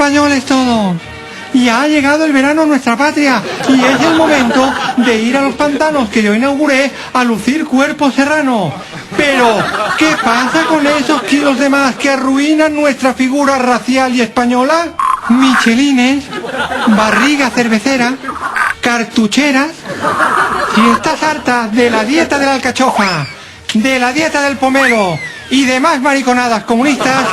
españoles todos. Ya ha llegado el verano a nuestra patria y es el momento de ir a los pantanos que yo inauguré a lucir cuerpo serrano. Pero, ¿qué pasa con esos kilos de más que arruinan nuestra figura racial y española? Michelines, barriga cervecera, cartucheras. Si estás harta de la dieta de la alcachofa, de la dieta del pomelo y demás mariconadas comunistas,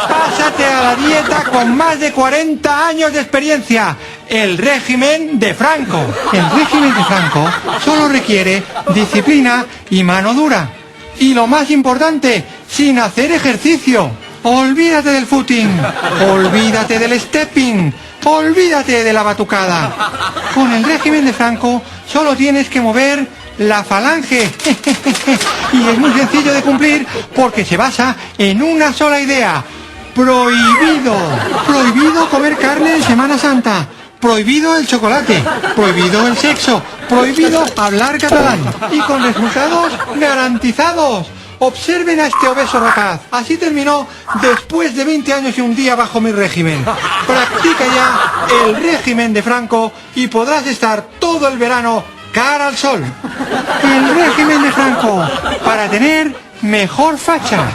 pásate a la dieta con más de 40 años de experiencia, el régimen de Franco. El régimen de Franco solo requiere disciplina y mano dura. Y lo más importante, sin hacer ejercicio. Olvídate del footing, olvídate del stepping, olvídate de la batucada. Con el régimen de Franco solo tienes que mover la falange. Y es muy sencillo de cumplir porque se basa en una sola idea. Prohibido. Prohibido comer carne en Semana Santa. Prohibido el chocolate. Prohibido el sexo. Prohibido hablar catalán. Y con resultados garantizados. Observen a este obeso rapaz. Así terminó después de 20 años y un día bajo mi régimen. Practica ya el régimen de Franco y podrás estar todo el verano cara al sol. El régimen de Franco, para tener mejor facha.